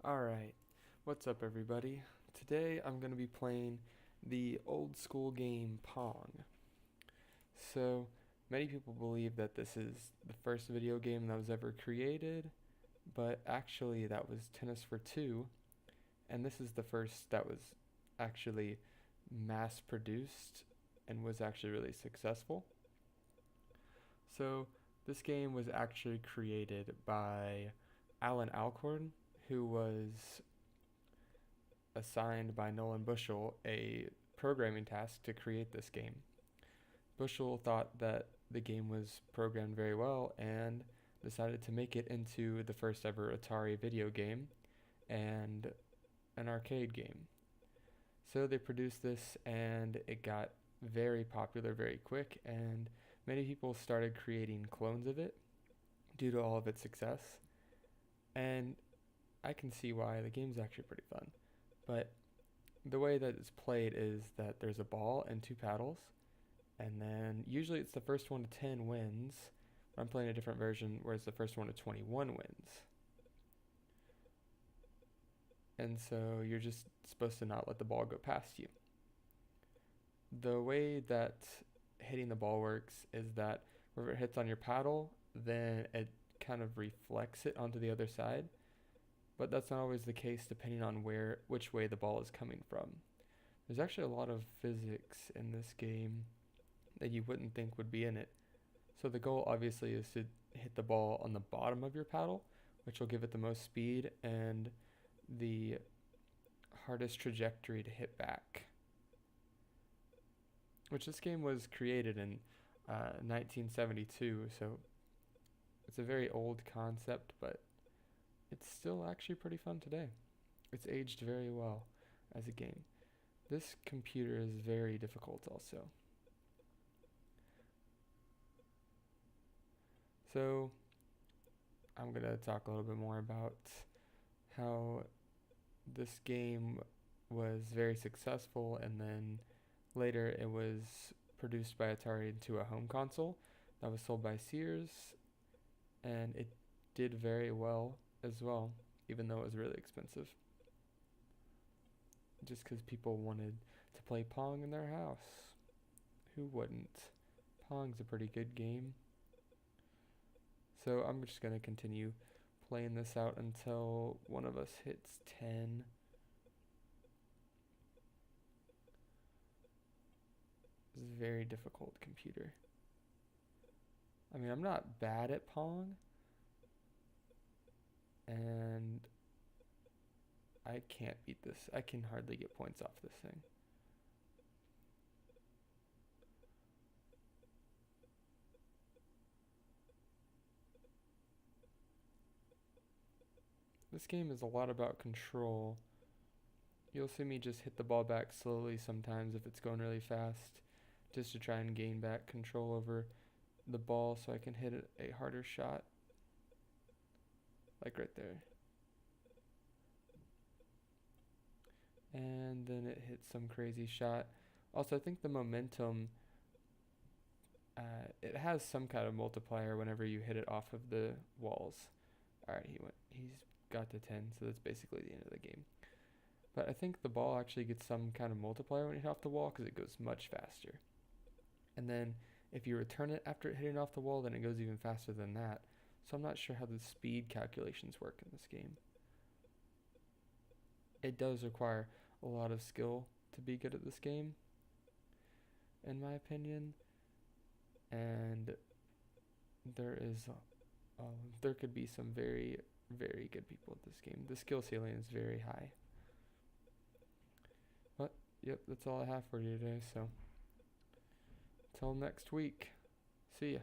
Alright, what's up everybody? Today I'm going to be playing the old school game Pong. So, many people believe that this is the first video game that was ever created, but actually that was Tennis for Two, and this is the first that was actually mass produced and was actually really successful. So, this game was actually created by Alan Alcorn, who was assigned by Nolan Bushell a programming task to create this game. Bushell thought that the game was programmed very well and decided to make it into the first ever Atari video game and an arcade game. So they produced this and it got very popular very quick, and many people started creating clones of it due to all of its success. And I can see why. The game's actually pretty fun. But the way that it's played is that there's a ball and two paddles, and then usually it's the first one to 10 wins. I'm playing a different version where it's the first one to 21 wins. And so you're just supposed to not let the ball go past you. The way that hitting the ball works is that wherever it hits on your paddle, then it kind of reflects it onto the other side. But that's not always the case depending on which way the ball is coming from. There's actually a lot of physics in this game that you wouldn't think would be in it. So the goal obviously is to hit the ball on the bottom of your paddle, which will give it the most speed and the hardest trajectory to hit back. Which this game was created in 1972, so it's a very old concept, but it's still actually pretty fun today. It's aged very well as a game. This computer is very difficult also. So I'm going to talk a little bit more about how this game was very successful, and then later it was produced by Atari into a home console that was sold by Sears, and it did very well as well, even though it was really expensive. Just because people wanted to play Pong in their house. Who wouldn't? Pong's a pretty good game. So I'm just going to continue playing this out until one of us hits 10. This is a very difficult computer. I mean, I'm not bad at Pong, and I can't beat this. I can hardly get points off this thing. This game is a lot about control. You'll see me just hit the ball back slowly sometimes if it's going really fast, just to try and gain back control over the ball so I can hit a harder shot. Like right there. And then it hits some crazy shot. Also, I think the momentum, it has some kind of multiplier whenever you hit it off of the walls. Alright, he's got to 10, so that's basically the end of the game. But I think the ball actually gets some kind of multiplier when you hit off the wall because it goes much faster. And then if you return it after hitting off the wall, then it goes even faster than that. So I'm not sure how the speed calculations work in this game. It does require a lot of skill to be good at this game, in my opinion. And there could be some very, very good people at this game. The skill ceiling is very high. But, yep, that's all I have for you today. So, till next week, see ya.